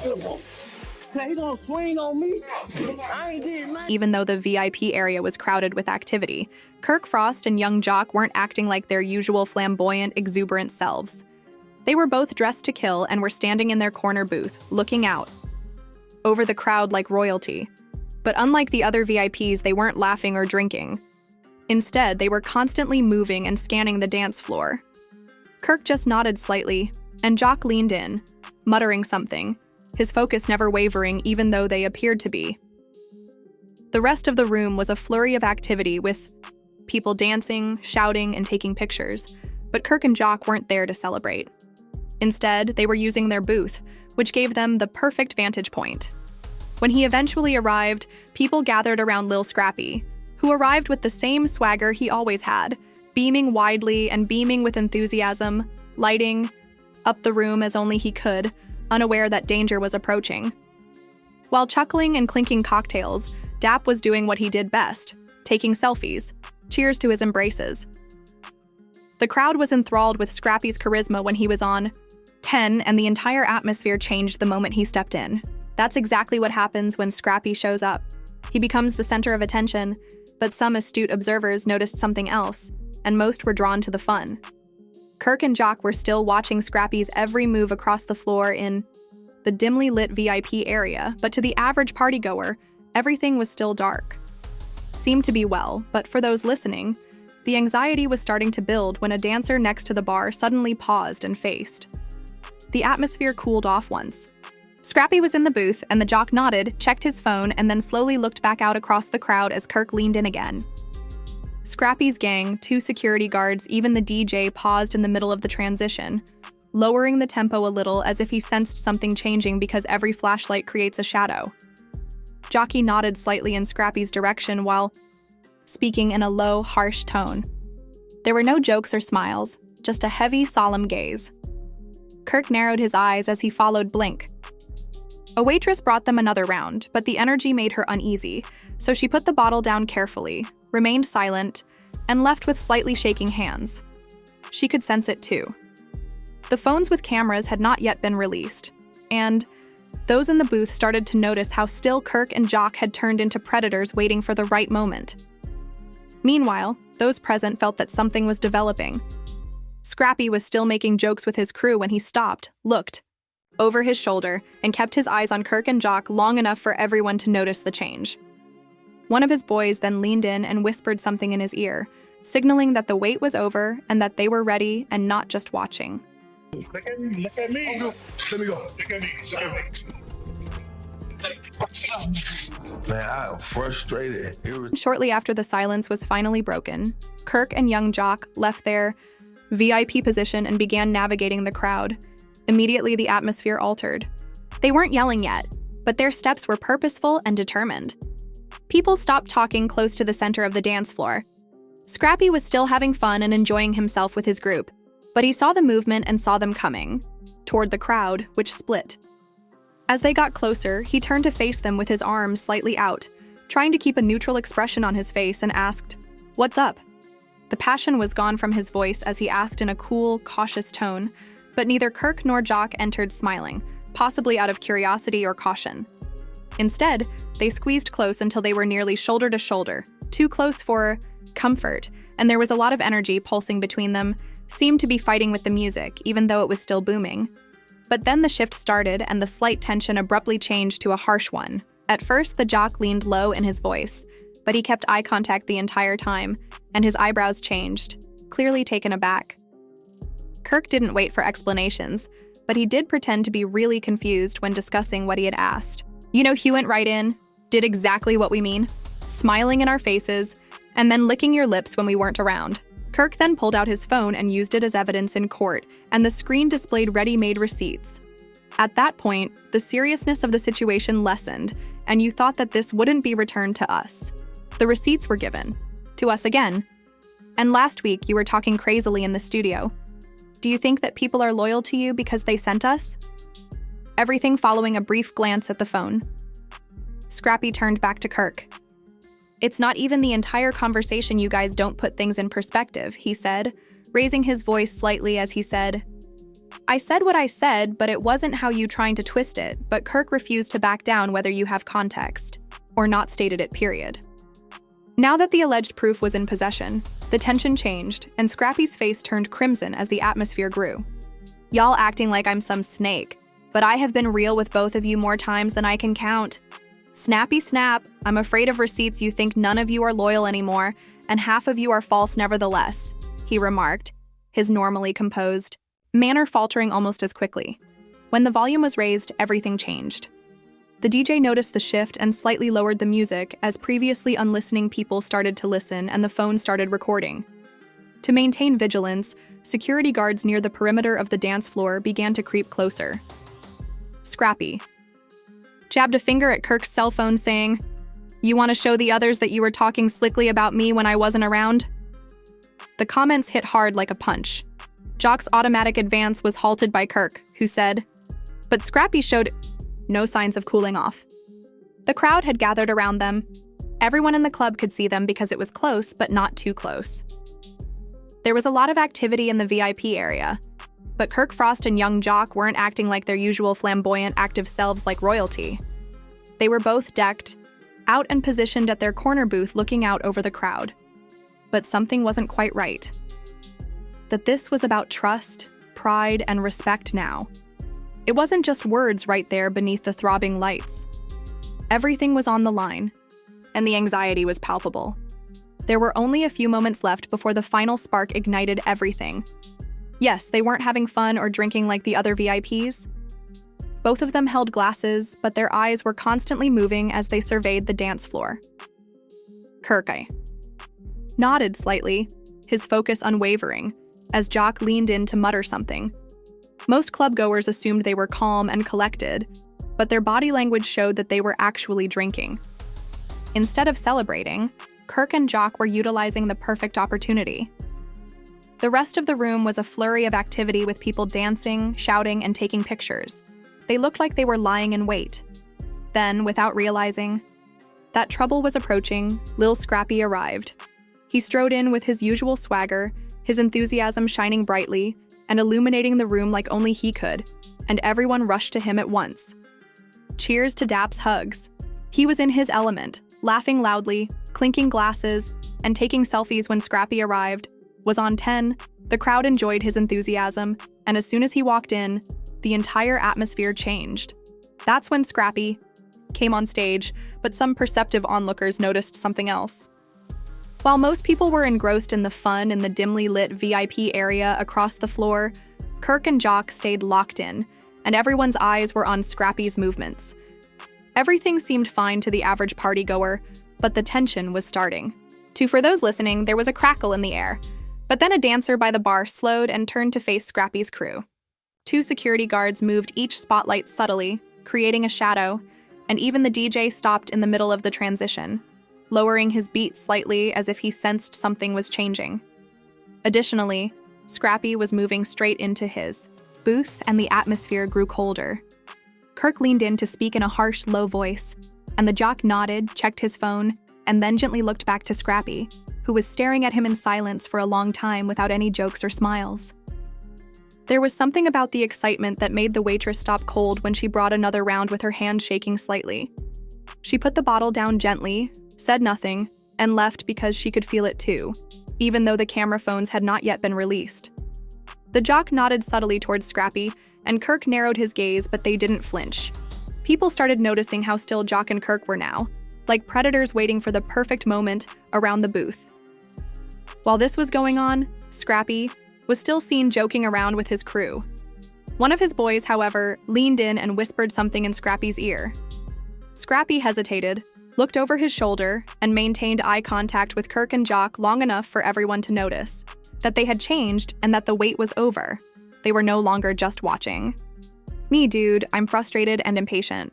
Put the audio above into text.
He gonna swing on me. I ain't did nothing. Even though the VIP area was crowded with activity, Kirk Frost and young Jock weren't acting like their usual flamboyant, exuberant selves. They were both dressed to kill and were standing in their corner booth, looking out over the crowd like royalty. But unlike the other VIPs, they weren't laughing or drinking. Instead, they were constantly moving and scanning the dance floor. Kirk just nodded slightly, and Jock leaned in, muttering something, his focus never wavering even though they appeared to be. The rest of the room was a flurry of activity with people dancing, shouting, and taking pictures, but Kirk and Jock weren't there to celebrate. Instead, they were using their booth, which gave them the perfect vantage point. When he eventually arrived, people gathered around Lil Scrappy, who arrived with the same swagger he always had, beaming widely and beaming with enthusiasm, lighting up the room as only he could, unaware that danger was approaching. While chuckling and clinking cocktails, Dap was doing what he did best, taking selfies. Cheers to his embraces. The crowd was enthralled with Scrappy's charisma when he was on 10, and the entire atmosphere changed the moment he stepped in. That's exactly what happens when Scrappy shows up. He becomes the center of attention, but some astute observers noticed something else, and most were drawn to the fun. Kirk and Jock were still watching Scrappy's every move across the floor in the dimly lit VIP area, but to the average partygoer, everything was still dark. Seemed to be well, but for those listening, the anxiety was starting to build when a dancer next to the bar suddenly paused and faced. The atmosphere cooled off once. Scrappy was in the booth, and the Jock nodded, checked his phone, and then slowly looked back out across the crowd as Kirk leaned in again. Scrappy's gang, 2 security guards, even the DJ paused in the middle of the transition, lowering the tempo a little as if he sensed something changing because every flashlight creates a shadow. Jockey nodded slightly in Scrappy's direction while speaking in a low, harsh tone. There were no jokes or smiles, just a heavy, solemn gaze. Kirk narrowed his eyes as he followed Blink. A waitress brought them another round, but the energy made her uneasy, so she put the bottle down carefully, remained silent, and left with slightly shaking hands. She could sense it too. The phones with cameras had not yet been released, and those in the booth started to notice how still Kirk and Jock had turned into predators waiting for the right moment. Meanwhile, those present felt that something was developing. Scrappy was still making jokes with his crew when he stopped, looked over his shoulder, and kept his eyes on Kirk and Jock long enough for everyone to notice the change. One of his boys then leaned in and whispered something in his ear, signaling that the wait was over and that they were ready and not just watching. Look at me, look at me. Let me go. Look at me, look at me. Man, I am frustrated. Shortly after the silence was finally broken, Kirk and young Jock left their VIP position and began navigating the crowd. Immediately, the atmosphere altered. They weren't yelling yet, but their steps were purposeful and determined. People stopped talking close to the center of the dance floor. Scrappy was still having fun and enjoying himself with his group, but he saw the movement and saw them coming toward the crowd, which split. As they got closer, he turned to face them with his arms slightly out, trying to keep a neutral expression on his face, and asked, "What's up?" The passion was gone from his voice as he asked in a cool, cautious tone, but neither Kirk nor Jock entered smiling, possibly out of curiosity or caution. Instead, they squeezed close until they were nearly shoulder to shoulder, too close for comfort, and there was a lot of energy pulsing between them, seemed to be fighting with the music, even though it was still booming. But then the shift started, and the slight tension abruptly changed to a harsh one. At first, the Jock leaned low in his voice, but he kept eye contact the entire time, and his eyebrows changed, clearly taken aback. Kirk didn't wait for explanations, but he did pretend to be really confused when discussing what he had asked. You know, he went right in, did exactly what we mean, smiling in our faces, and then licking your lips when we weren't around. Kirk then pulled out his phone and used it as evidence in court, and the screen displayed ready-made receipts. At that point, the seriousness of the situation lessened, and you thought that this wouldn't be returned to us. The receipts were given. To us again. And last week, you were talking crazily in the studio. Do you think that people are loyal to you because they sent us? Everything following a brief glance at the phone. Scrappy turned back to Kirk. It's not even the entire conversation. You guys don't put things in perspective, he said, raising his voice slightly as he said, I said what I said, but it wasn't how you trying to twist it, but Kirk refused to back down whether you have context, or not stated it, period. Now that the alleged proof was in possession, the tension changed, and Scrappy's face turned crimson as the atmosphere grew. Y'all acting like I'm some snake, but I have been real with both of you more times than I can count. Snappy snap, I'm afraid of receipts you think none of you are loyal anymore, and half of you are false nevertheless, he remarked, his normally composed manner faltering almost as quickly. When the volume was raised, everything changed. The DJ noticed the shift and slightly lowered the music as previously unlistening people started to listen and the phone started recording. To maintain vigilance, security guards near the perimeter of the dance floor began to creep closer. Scrappy jabbed a finger at Kirk's cell phone saying, "You want to show the others that you were talking slickly about me when I wasn't around?" The comments hit hard like a punch. Jock's automatic advance was halted by Kirk, who said, but Scrappy showed no signs of cooling off. The crowd had gathered around them. Everyone in the club could see them because it was close, but not too close. There was a lot of activity in the VIP area, but Kirk Frost and young Jock weren't acting like their usual flamboyant, active selves like royalty. They were both decked, out and positioned at their corner booth looking out over the crowd. But something wasn't quite right. That this was about trust, pride, and respect now. It wasn't just words right there beneath the throbbing lights. Everything was on the line, and the anxiety was palpable. There were only a few moments left before the final spark ignited everything. Yes, they weren't having fun or drinking like the other VIPs. Both of them held glasses, but their eyes were constantly moving as they surveyed the dance floor. Kirk nodded slightly, his focus unwavering, as Jock leaned in to mutter something. Most clubgoers assumed they were calm and collected, but their body language showed that they were actually drinking. Instead of celebrating, Kirk and Jock were utilizing the perfect opportunity. The rest of the room was a flurry of activity with people dancing, shouting, and taking pictures. They looked like they were lying in wait. Then, without realizing that trouble was approaching, Lil Scrappy arrived. He strode in with his usual swagger, his enthusiasm shining brightly and illuminating the room like only he could, and everyone rushed to him at once. Cheers to Dap's hugs. He was in his element, laughing loudly, clinking glasses, and taking selfies when Scrappy arrived. Was on 10, the crowd enjoyed his enthusiasm, and as soon as he walked in, the entire atmosphere changed. That's when Scrappy came on stage, but some perceptive onlookers noticed something else. While most people were engrossed in the fun in the dimly lit VIP area across the floor, Kirk and Jock stayed locked in, and everyone's eyes were on Scrappy's movements. Everything seemed fine to the average partygoer, but the tension was starting. For those listening, there was a crackle in the air, but then a dancer by the bar slowed and turned to face Scrappy's crew. 2 security guards moved each spotlight subtly, creating a shadow, and even the DJ stopped in the middle of the transition, lowering his beat slightly as if he sensed something was changing. Additionally, Scrappy was moving straight into his booth, and the atmosphere grew colder. Kirk leaned in to speak in a harsh, low voice, and the Jock nodded, checked his phone, and then gently looked back to Scrappy, who was staring at him in silence for a long time without any jokes or smiles. There was something about the excitement that made the waitress stop cold when she brought another round with her hand shaking slightly. She put the bottle down gently, said nothing, and left because she could feel it too, even though the camera phones had not yet been released. The Jock nodded subtly towards Scrappy, and Kirk narrowed his gaze, but they didn't flinch. People started noticing how still Jock and Kirk were now, like predators waiting for the perfect moment around the booth. While this was going on, Scrappy was still seen joking around with his crew. One of his boys, however, leaned in and whispered something in Scrappy's ear. Scrappy hesitated, looked over his shoulder, and maintained eye contact with Kirk and Jock long enough for everyone to notice that they had changed and that the wait was over. They were no longer just watching. Me, dude, I'm frustrated and impatient.